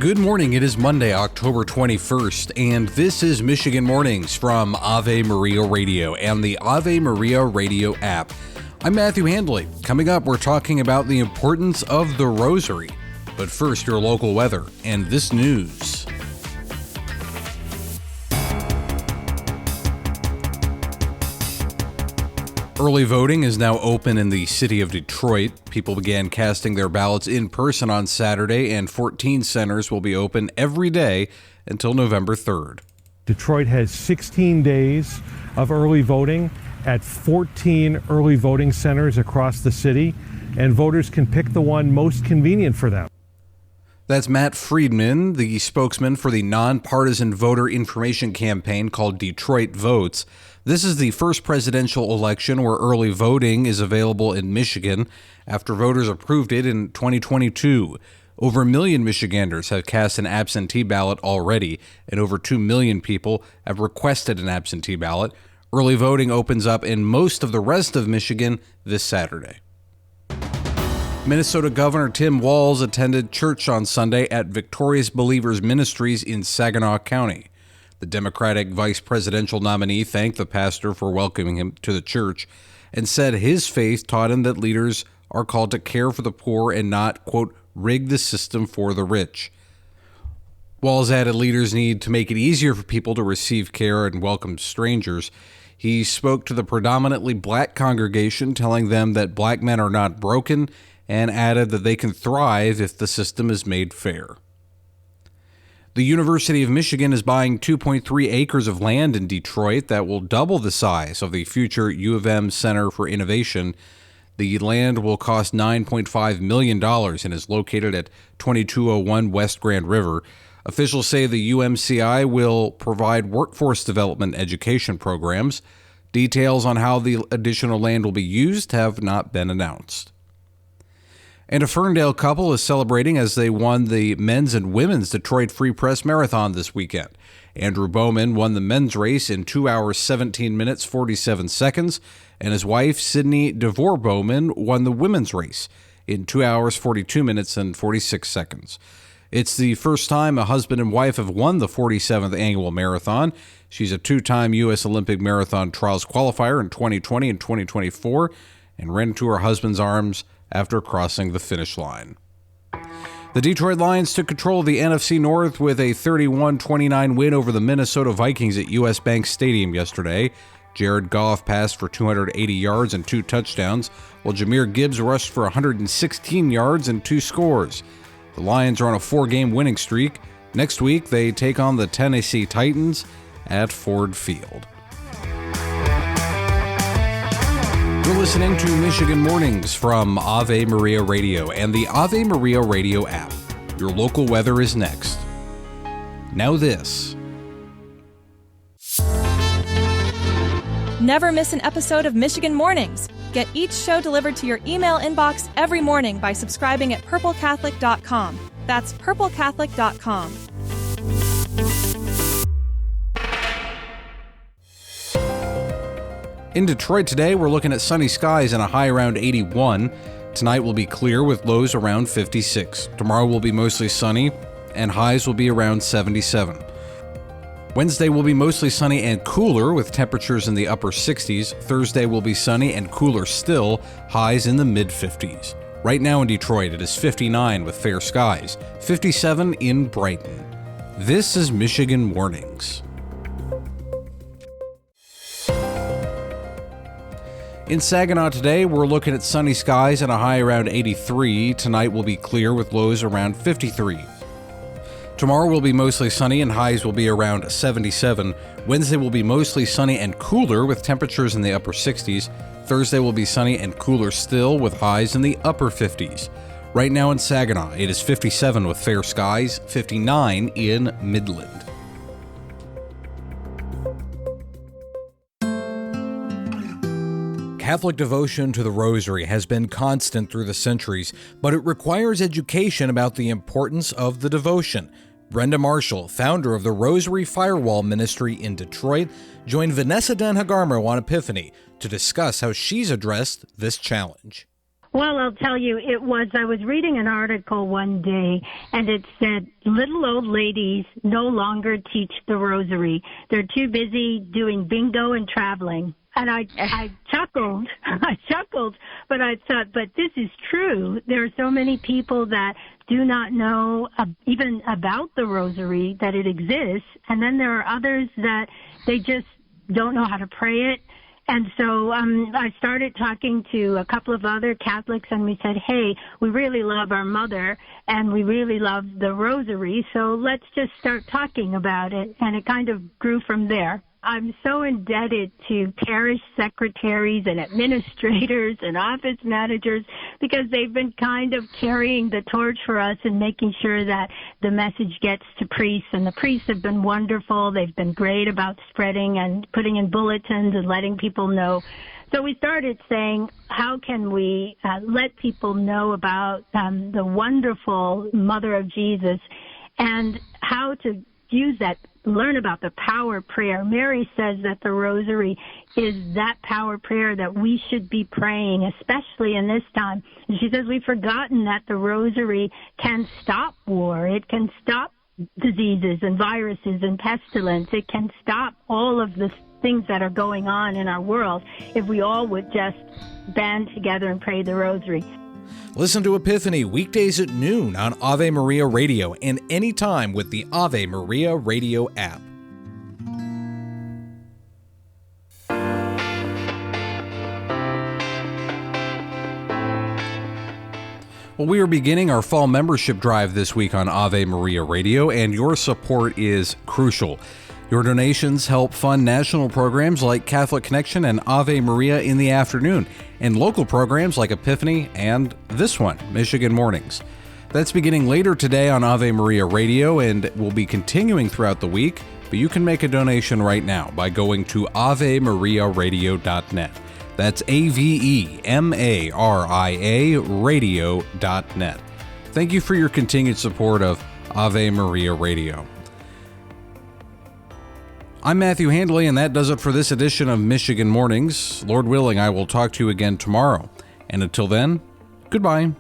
Good morning. It is Monday, October 21st, and this is Michigan Mornings from Ave Maria Radio and the Ave Maria Radio app. I'm Matthew Handley. Coming up, we're talking about the importance of the rosary. But first, your local weather and this news. Early voting is now open in the city of Detroit. People began casting their ballots in person on Saturday, and 14 centers will be open every day until November 3rd. Detroit has 16 days of early voting at 14 early voting centers across the city, and voters can pick the one most convenient for them. That's Matt Friedman, the spokesman for the nonpartisan voter information campaign called Detroit Votes. This is the first presidential election where early voting is available in Michigan after voters approved it in 2022. Over 1 million Michiganders have cast an absentee ballot already, and over 2 million people have requested an absentee ballot. Early voting opens up in most of the rest of Michigan this Saturday. Minnesota Governor Tim Walz attended church on Sunday at Victorious Believers Ministries in Saginaw County. The Democratic vice presidential nominee thanked the pastor for welcoming him to the church and said his faith taught him that leaders are called to care for the poor and not, quote, rig the system for the rich. Walz added leaders need to make it easier for people to receive care and welcome strangers. He spoke to the predominantly black congregation, telling them that black men are not broken, and added that they can thrive if the system is made fair. The University of Michigan is buying 2.3 acres of land in Detroit that will double the size of the future U of M Center for Innovation. The land will cost $9.5 million and is located at 2201 West Grand River. Officials say the UMCI will provide workforce development education programs. Details on how the additional land will be used have not been announced. And a Ferndale couple is celebrating as they won the men's and women's Detroit Free Press Marathon this weekend. Andrew Bowman won the men's race in 2 hours, 17 minutes, 47 seconds, and his wife, Sydney DeVore Bowman, won the women's race in 2 hours, 42 minutes, and 46 seconds. It's the first time a husband and wife have won the 47th annual marathon. She's a two-time U.S. Olympic Marathon Trials qualifier in 2020 and 2024 and ran into her husband's arms after crossing the finish line. The Detroit Lions took control of the NFC North with a 31-29 win over the Minnesota Vikings at U.S. Bank Stadium yesterday. Jared Goff passed for 280 yards and 2 touchdowns, while Jahmyr Gibbs rushed for 116 yards and 2 scores. The Lions are on a 4-game winning streak. Next week, they take on the Tennessee Titans at Ford Field. You're listening to Michigan Mornings from Ave Maria Radio and the Ave Maria Radio app. Your local weather is next. Now this. Never miss an episode of Michigan Mornings. Get each show delivered to your email inbox every morning by subscribing at purplecatholic.com. That's purplecatholic.com. In Detroit today, we're looking at sunny skies and a high around 81. Tonight will be clear with lows around 56. Tomorrow will be mostly sunny and highs will be around 77. Wednesday will be mostly sunny and cooler with temperatures in the upper 60s. Thursday will be sunny and cooler still, highs in the mid-50s. Right now in Detroit, it is 59 with fair skies, 57 in Brighton. This is Michigan Mornings. In Saginaw today, we're looking at sunny skies and a high around 83. Tonight will be clear with lows around 53. Tomorrow will be mostly sunny and highs will be around 77. Wednesday will be mostly sunny and cooler with temperatures in the upper 60s. Thursday will be sunny and cooler still with highs in the upper 50s. Right now in Saginaw, it is 57 with fair skies, 59 in Midland. Catholic devotion to the rosary has been constant through the centuries, but it requires education about the importance of the devotion. Brenda Marshall, founder of the Rosary Firewall Ministry in Detroit, joined Vanessa Dan Hagarmo on Epiphany to discuss how she's addressed this challenge. Well, I'll tell you, I was reading an article one day, and it said, little old ladies no longer teach the rosary. They're too busy doing bingo and traveling. And I chuckled. But I thought, but this is true. There are so many people that do not know even about the rosary, that it exists. And then there are others that they just don't know how to pray it. And so I started talking to a couple of other Catholics, and we said, hey, we really love our mother, and we really love the rosary, so let's just start talking about it. And it kind of grew from there. I'm so indebted to parish secretaries and administrators and office managers because they've been kind of carrying the torch for us and making sure that the message gets to priests. And the priests have been wonderful. They've been great about spreading and putting in bulletins and letting people know. So we started saying, how can we let people know about the wonderful Mother of Jesus and how to use that, learn about the power prayer. Mary says that the rosary is that power prayer that we should be praying, especially in this time. And she says we've forgotten that the rosary can stop war. It can stop diseases and viruses and pestilence. It can stop all of the things that are going on in our world if we all would just band together and pray the rosary. Listen to Epiphany weekdays at noon on Ave Maria Radio and anytime with the Ave Maria Radio app. Well, we are beginning our fall membership drive this week on Ave Maria Radio, and your support is crucial. Your donations help fund national programs like Catholic Connection and Ave Maria in the afternoon, and local programs like Epiphany and this one, Michigan Mornings. That's beginning later today on Ave Maria Radio and will be continuing throughout the week, but you can make a donation right now by going to AveMariaRadio.net. That's AveMaria Radio.net. Thank you for your continued support of Ave Maria Radio. I'm Matthew Handley, and that does it for this edition of Michigan Mornings. Lord willing, I will talk to you again tomorrow. And until then, goodbye.